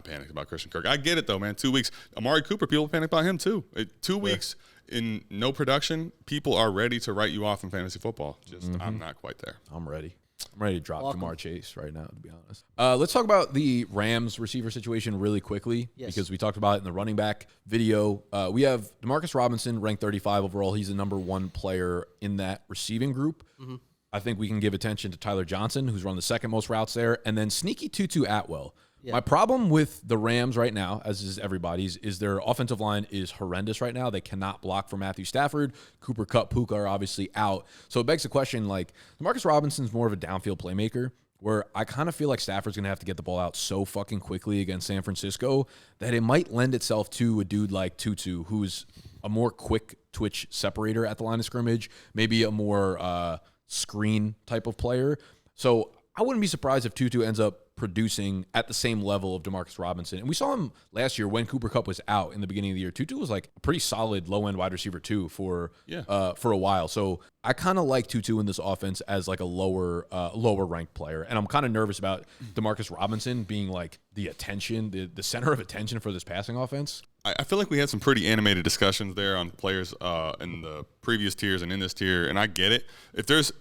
panicked about Christian Kirk. I get it though, man. 2 weeks, Amari Cooper, people panic about him too. 2 weeks in no production, people are ready to write you off in fantasy football. I'm not quite there. I'm ready to drop Jamar Chase right now, to be honest. Let's talk about the Rams receiver situation really quickly because we talked about it in the running back video. We have Demarcus Robinson ranked 35 overall. He's the number 1 player in that receiving group. Mm-hmm. I think we can give attention to Tyler Johnson, who's run the 2nd most routes there, and then sneaky Tutu Atwell. Yeah. My problem with the Rams right now, as is everybody's, is their offensive line is horrendous right now. They cannot block for Matthew Stafford. Cooper Kupp, Puka are obviously out. So it begs the question, like, Demarcus Robinson's more of a downfield playmaker, where I kind of feel like Stafford's going to have to get the ball out so fucking quickly against San Francisco that it might lend itself to a dude like Tutu, who's a more quick twitch separator at the line of scrimmage, maybe a more screen type of player. So I wouldn't be surprised if Tutu ends up producing at the same level of Demarcus Robinson. And we saw him last year when Cooper Kupp was out in the beginning of the year. Tutu was like a pretty solid low-end wide receiver too for a while. So I kind of like Tutu in this offense as like a lower ranked player. And I'm kind of nervous about Demarcus Robinson being like the attention, the center of attention for this passing offense. I feel like we had some pretty animated discussions there on players in the previous tiers and in this tier, and I get it.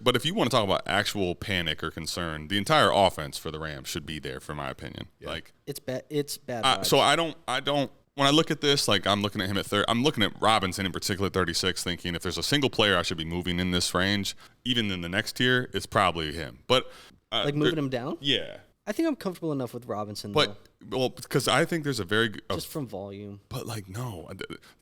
But if you want to talk about actual panic or concern, the entire offense for the Rams should be there, for my opinion. Yeah. Like it's bad. So I don't. When I look at this, like I'm looking at him at third. I'm looking at Robinson in particular, 36, thinking if there's a single player I should be moving in this range, even in the next tier, it's probably him. But like moving him down. Yeah. I think I'm comfortable enough with Robinson, well, because I think there's a very just from volume. But like, no,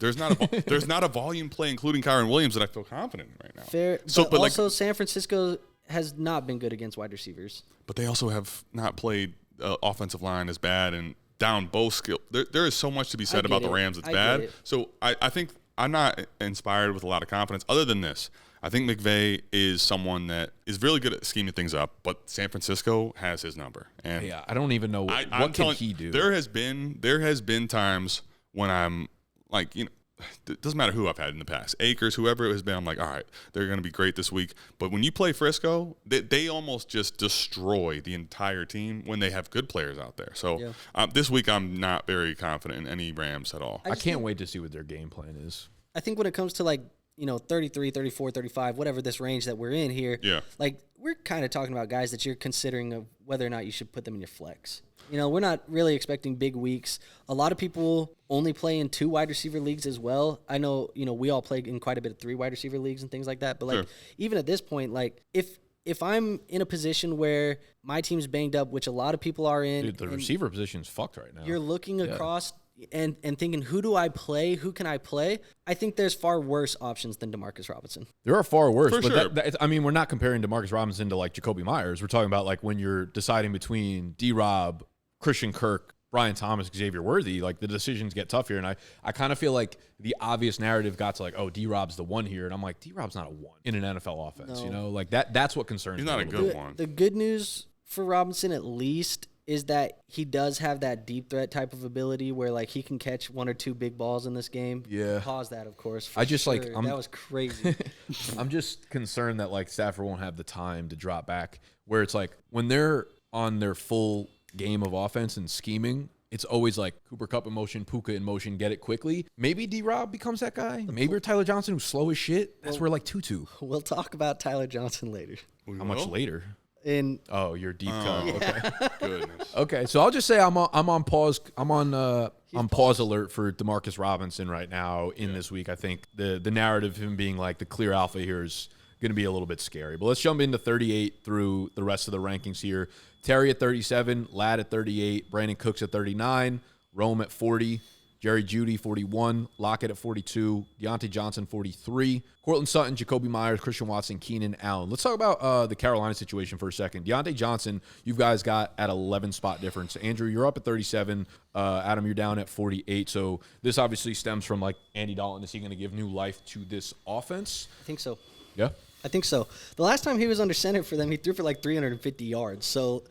there's not a volume play, including Kyron Williams, that I feel confident in right now. Fair, so, but also San Francisco has not been good against wide receivers. But they also have not played offensive line as bad and down both skill. There is so much to be said about the Rams. It's bad. So I think I'm not inspired with a lot of confidence. Other than this, I think McVay is someone that is really good at scheming things up, but San Francisco has his number. And yeah, I don't even know what can he do. There has been times when I'm like, it doesn't matter who I've had in the past, Akers, whoever it has been, I'm like, all right, they're going to be great this week. But when you play Frisco, they almost just destroy the entire team when they have good players out there. So this week I'm not very confident in any Rams at all. I can't wait to see what their game plan is. I think when it comes to 33, 34, 35, whatever this range that we're in here, we're kind of talking about guys that you're considering of whether or not you should put them in your flex. We're not really expecting big weeks. A lot of people only play in 2 wide receiver leagues as well. I know, we all play in quite a bit of 3 wide receiver leagues and things like that. But even at this point, if I'm in a position where my team's banged up, which a lot of people are in, dude, the receiver position's fucked right now. You're looking across and thinking, who do I play? Who can I play? I think there's far worse options than Demarcus Robinson. There are far worse. For but sure. we're not comparing Demarcus Robinson to Jacoby Myers. We're talking about when you're deciding between D-Rob, Christian Kirk, Brian Thomas, Xavier Worthy, the decisions get tough here. And I kind of feel like the obvious narrative got to D-Rob's the one here. And I'm like, D-Rob's not a one in an NFL offense. No. That's what concerns me. He's not a good one. The good news for Robinson, at least, is that he does have that deep threat type of ability where he can catch 1 or 2 big balls in this game. Yeah. Pause that, of course. that was crazy. I'm just concerned that Stafford won't have the time to drop back, where it's when they're on their full game of offense and scheming, it's always Cooper Kupp in motion, Puka in motion, get it quickly. Maybe D-Rob becomes that guy. Maybe Tyler Johnson, who's slow as shit. That's where Tutu. We'll talk about Tyler Johnson later. How much later? Your deep cut. Yeah. Okay. Goodness. Okay, so I'll just say I'm on pause. I'm on pause alert for Demarcus Robinson right now in this week. I think the narrative of him being the clear alpha here is going to be a little bit scary. But let's jump into 38 through the rest of the rankings here. Terry at 37, Ladd at 38, Brandon Cooks at 39, Rome at 40, Jerry Jeudy 41, Lockett at 42, Deontay Johnson 43, Cortland Sutton, Jacoby Myers, Christian Watson, Keenan Allen. Let's talk about the Carolina situation for a second. Deontay Johnson, you guys got at 11 spot difference. Andrew, you're up at 37. Adam, you're down at 48. So this obviously stems from Andy Dalton. Is he going to give new life to this offense? I think so. Yeah. I think so. The last time he was under center for them, he threw for 350 yards. So,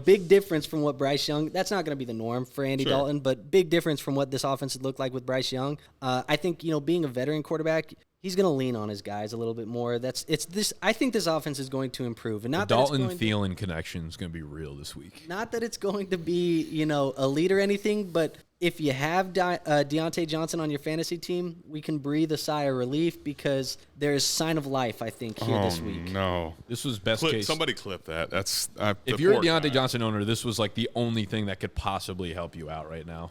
big difference from what Bryce Young. That's not going to be the norm for Andy Dalton, but big difference from what this offense had looked like with Bryce Young. I think, being a veteran quarterback, he's going to lean on his guys a little bit more. I think this offense is going to improve, and not the that Dalton-Thielen connection is going to be real this week. Not that it's going to be, a lead or anything, but if you have Deontay Johnson on your fantasy team, we can breathe a sigh of relief because there's sign of life, I think, here this week. No. This was best case. Somebody clip that. That's if you're a Deontay Johnson owner, this was the only thing that could possibly help you out right now.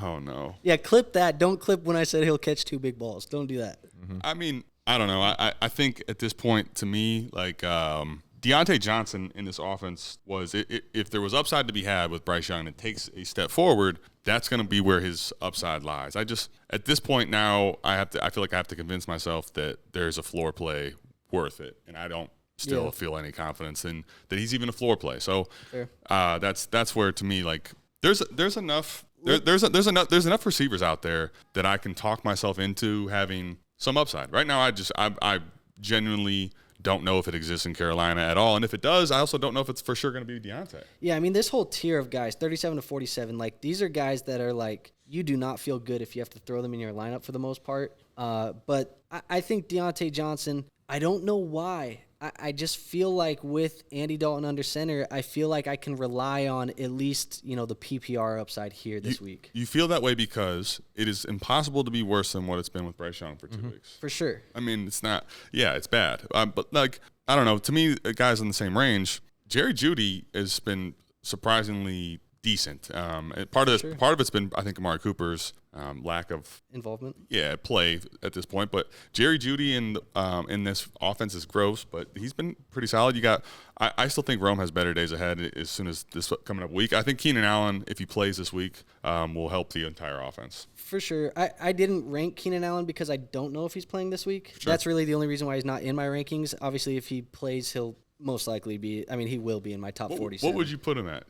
Oh, no. Yeah, clip that. Don't clip when I said he'll catch 2 big balls. Don't do that. Mm-hmm. I mean, I don't know. I think at this point, to me, Deontay Johnson in this offense was, if there was upside to be had with Bryce Young and it takes a step forward, that's going to be where his upside lies. At this point now, I feel like I have to convince myself that there's a floor play worth it. And I don't still feel any confidence in that he's even a floor play. So that's where, to me, there's enough receivers out there that I can talk myself into having some upside. Right now, I genuinely don't know if it exists in Carolina at all. And if it does, I also don't know if it's for sure going to be Deontay. Yeah, I mean, this whole tier of guys, 37 to 47, these are guys that are you do not feel good if you have to throw them in your lineup for the most part. But I think Deontay Johnson, I don't know why. I just feel with Andy Dalton under center, I feel like I can rely on at least, the PPR upside here this week. You feel that way because it is impossible to be worse than what it's been with Bryce Young for 2 weeks. For sure. I mean, it's not – yeah, it's bad. But, I don't know. To me, guys in the same range, Jerry Jeudy has been surprisingly decent. Part of it's been, I think, Amari Cooper's lack of involvement. Yeah, play at this point. But Jerry Jeudy in this offense is gross, but he's been pretty solid. I still think Rome has better days ahead as soon as this coming up week. I think Keenan Allen, if he plays this week, will help the entire offense. For sure. I didn't rank Keenan Allen because I don't know if he's playing this week. Sure. That's really the only reason why he's not in my rankings. Obviously, if he plays, he'll most likely be – he will be in my top 47. What would you put him at?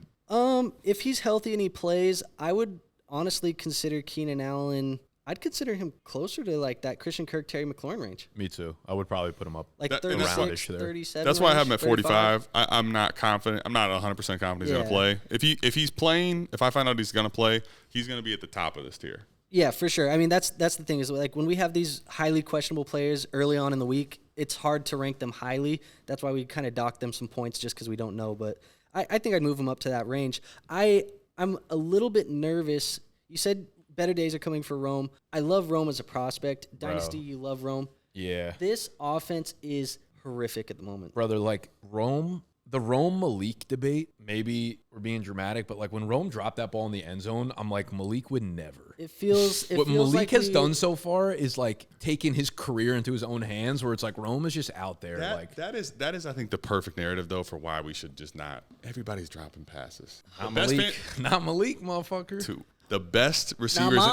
If he's healthy and he plays, I would honestly consider Keenan Allen. I'd consider him closer to that Christian Kirk, Terry McLaurin range. Me too. I would probably put him up 36, 37. That's why I have him at 45. 45. I'm not confident. I'm not 100% confident he's going to play. If he's playing, if I find out he's going to play, he's going to be at the top of this tier. Yeah, for sure. I mean, that's the thing is like when we have these highly questionable players early on in the week, it's hard to rank them highly. That's why we kind of dock them some points just because we don't know. But I think I'd move them up to that range. I'm a little bit nervous. You said better days are coming for Rome. I love Rome as a prospect. Dynasty, you love Rome. Yeah. This offense is horrific at the moment. Brother, like Rome, the Rome Malik debate, maybe we're being dramatic, but like when Rome dropped that ball in the end zone, I'm like, Malik would never. It feels what feels Malik like has done so far is like taking his career into his own hands, where it's like Rome is just out there. That is I think the perfect narrative though for why we should just not. Everybody's dropping passes. Not Malik, not Malik, motherfucker. Two. The best receivers.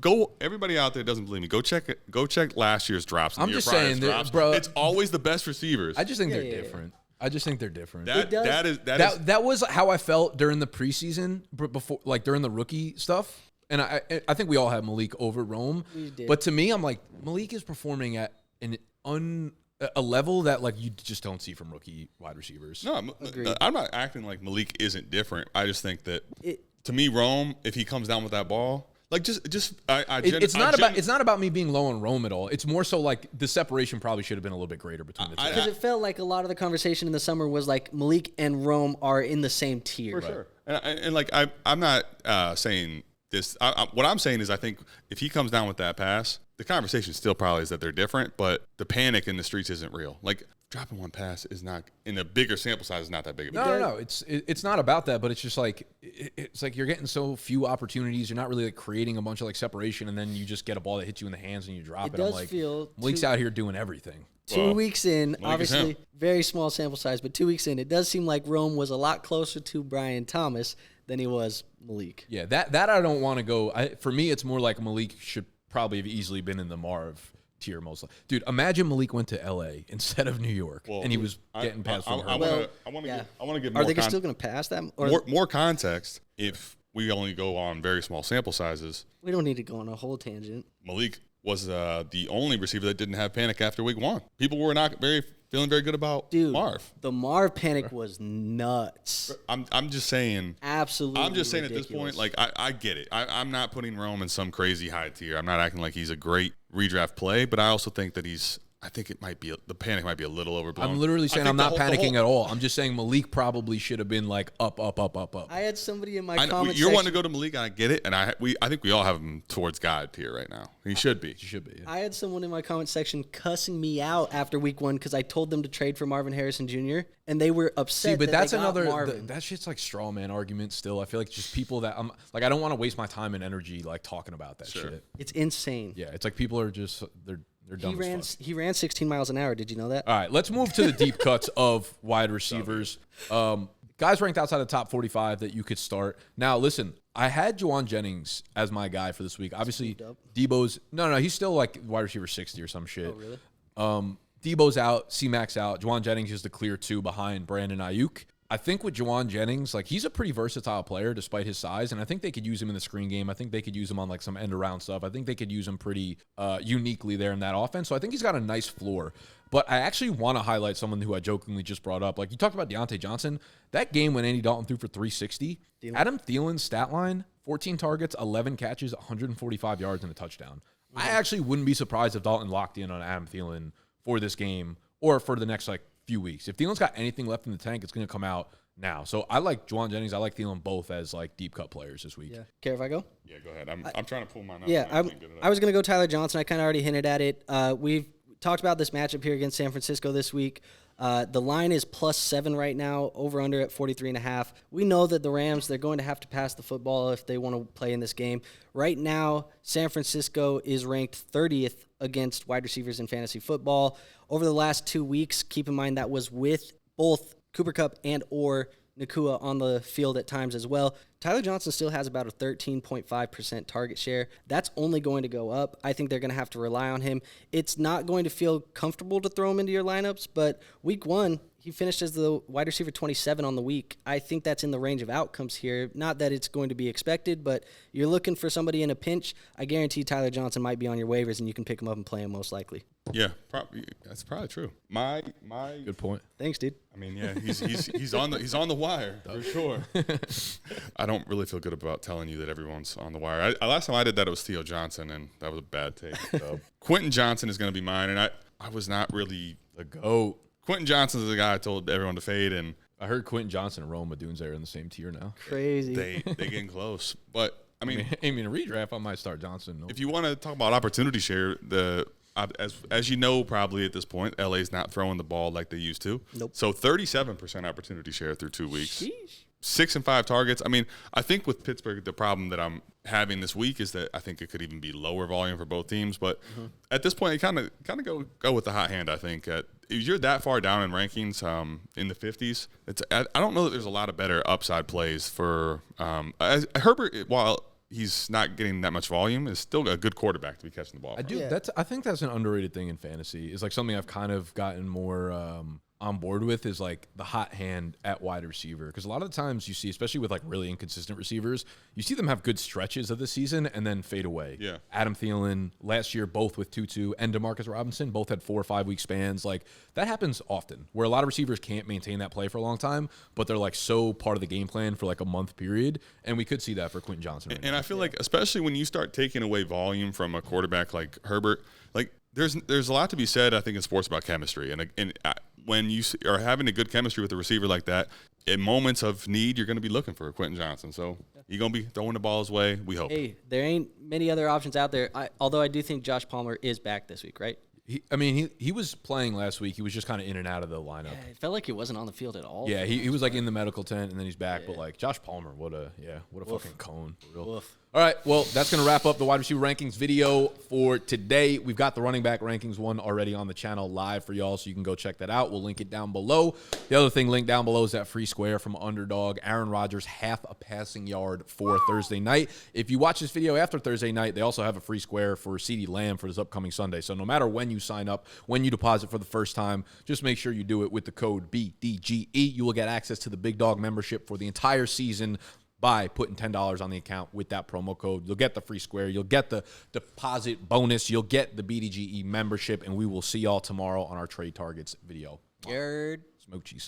Go. Everybody out there doesn't believe me. Go check it. Go check last year's drops. I'm just saying, bro. It's always the best receivers. I just think they're different. I just think they're different. That was how I felt during the preseason, before, like during the rookie stuff. And I think we all had Malik over Rome. But to me, I'm like, Malik is performing at a level that like you just don't see from rookie wide receivers. No, I'm not acting like Malik isn't different. I just think that to me, Rome, if he comes down with that ball, like it's not about me being low on Rome at all. It's more so like the separation probably should have been a little bit greater between the two. Because it felt like a lot of the conversation in the summer was like Malik and Rome are in the same tier. For sure. And like I'm not saying this. What I'm saying is I think if he comes down with that pass, the conversation still probably is that they're different, but the panic in the streets isn't real. Like dropping one pass is not in a bigger sample size is not that big of a deal. No. It's not about that, but it's just like it's like you're getting so few opportunities. You're not really like creating a bunch of like separation, and then you just get a ball that hits you in the hands and you drop it. I'm like, Malik's out here doing everything. 2 weeks in, obviously very small sample size, but 2 weeks in, it does seem like Rome was a lot closer to Brian Thomas than he was Malik. Yeah, that I don't want to go. For me, it's more like Malik should probably have easily been in the Marv tier most. Dude, imagine Malik went to L.A. instead of New York, and he was getting past from her. I want to give more. Are they still going to pass that? Or more context if we only go on very small sample sizes. We don't need to go on a whole tangent. Malik was the only receiver that didn't have panic after week 1. People were not feeling very good about Marv. The Marv panic was nuts. I'm just saying. Absolutely. I'm just saying ridiculous. At this point, like I get it. I'm not putting Rome in some crazy high tier. I'm not acting like he's a great redraft play, but I also think that I think it might be the panic might be a little overblown. I'm literally saying I'm not panicking at all. I'm just saying Malik probably should have been like up. I had somebody in my comments. You're wanting to go to Malik, and I get it, and I think we all have him towards God tier right now. He should be. Yeah. I had someone in my comment section cussing me out after week 1 because I told them to trade for Marvin Harrison Jr. and they were upset. See, but that's another. Marvin. That shit's like straw man argument. Still, I feel like just people that I'm like I don't want to waste my time and energy like talking about that shit. It's insane. Yeah, it's like people are just they're dumb as fuck. He ran 16 miles an hour. Did you know that? All right, let's move to the deep cuts of wide receivers. Guys ranked outside the top 45 that you could start. Now, listen, I had Juwan Jennings as my guy for this week. Obviously, Debo's no, he's still like wide receiver 60 or some shit. Oh, really? Debo's out, C-Mac's out. Juwan Jennings is the clear 2 behind Brandon Ayuk. I think with Juwan Jennings, like he's a pretty versatile player despite his size, and I think they could use him in the screen game. I think they could use him on like some end around stuff. I think they could use him pretty uniquely there in that offense. So I think he's got a nice floor. But I actually want to highlight someone who I jokingly just brought up. Like you talked about Deontay Johnson. That game when Andy Dalton threw for 360, Adam Thielen's stat line, 14 targets, 11 catches, 145 yards, and a touchdown. I actually wouldn't be surprised if Dalton locked in on Adam Thielen for this game or for the next like few weeks. If Thielen's got anything left in the tank, it's going to come out now. So I like Juwan Jennings. I like Thielen both as like deep cut players this week. Yeah. Care if I go? Yeah, go ahead. I'm trying to pull mine up. Yeah, I was going to go Tyler Johnson. I kind of already hinted at it. We've talked about this matchup here against San Francisco this week. The line is +7 right now, over under at 43.5. We know that the Rams, they're going to have to pass the football if they want to play in this game. Right now, San Francisco is ranked 30th against wide receivers in fantasy football. Over the last 2 weeks, keep in mind that was with both Cooper Kupp and or Nakua on the field at times as well. Tyler Johnson still has about a 13.5% target share. That's only going to go up. I think they're going to have to rely on him. It's not going to feel comfortable to throw him into your lineups, but week 1, he finished as the wide receiver 27 on the week. I think that's in the range of outcomes here. Not that it's going to be expected, but you're looking for somebody in a pinch. I guarantee Tyler Johnson might be on your waivers, and you can pick him up and play him most likely. Yeah, that's probably true. My Good point. Thanks, dude. I mean, yeah, he's on the wire for sure. I don't really feel good about telling you that everyone's on the wire. Last time I did that, it was Theo Johnson, and that was a bad take. So Quentin Johnson is going to be mine, and I was not really The GOAT. Quentin Johnson is the guy I told everyone to fade, and I heard Quentin Johnson and Rome Madoons are in the same tier now. Crazy. they getting close. But I mean, I mean, a redraft, I might start Johnson. if you want to talk about opportunity share, as you know, probably at this point, LA's not throwing the ball like they used to. Nope. So 37% opportunity share through 2 weeks. Sheesh. 6 and 5 targets. I mean, I think with Pittsburgh, the problem that I'm having this week is that I think it could even be lower volume for both teams. But at this point, you kind of go with the hot hand. I think if you're that far down in rankings, in the 50s, I don't know that there's a lot of better upside plays for Herbert. While he's not getting that much volume, is still a good quarterback to be catching the ball. I think that's an underrated thing in fantasy. Is like something I've kind of gotten more on board with is like the hot hand at wide receiver. Because a lot of the times you see, especially with like really inconsistent receivers, you see them have good stretches of the season and then fade away. Yeah. Adam Thielen last year, both with Tutu and DeMarcus Robinson, both had 4 or 5 week spans. Like that happens often where a lot of receivers can't maintain that play for a long time, but they're like so part of the game plan for like a month period. And we could see that for Quentin Johnson. Right And now. I feel like, especially when you start taking away volume from a quarterback like Herbert, like there's a lot to be said, I think, in sports about chemistry. And when you are having a good chemistry with a receiver like that, in moments of need, you're going to be looking for Quentin Johnson. So you're going to be throwing the ball his way, we hope. Hey, there ain't many other options out there. Although I do think Josh Palmer is back this week, right? He was playing last week. He was just kind of in and out of the lineup. Yeah, it felt like he wasn't on the field at all. Yeah, he was like in the medical tent, and then he's back. But like Josh Palmer, what a fucking cone. For real. Woof. All right, well, that's going to wrap up the wide receiver rankings video for today. We've got the running back rankings one already on the channel live for y'all, so you can go check that out. We'll link it down below. The other thing linked down below is that free square from Underdog. Aaron Rodgers, half a passing yard for Thursday night. If you watch this video after Thursday night, they also have a free square for CeeDee Lamb for this upcoming Sunday. So no matter when you sign up, when you deposit for the first time, just make sure you do it with the code BDGE. You will get access to the Big Dog membership for the entire season by putting $10 on the account with that promo code. You'll get the free square. You'll get the deposit bonus. You'll get the BDGE membership, and we will see y'all tomorrow on our Trade Targets video. Yard. Smoochies.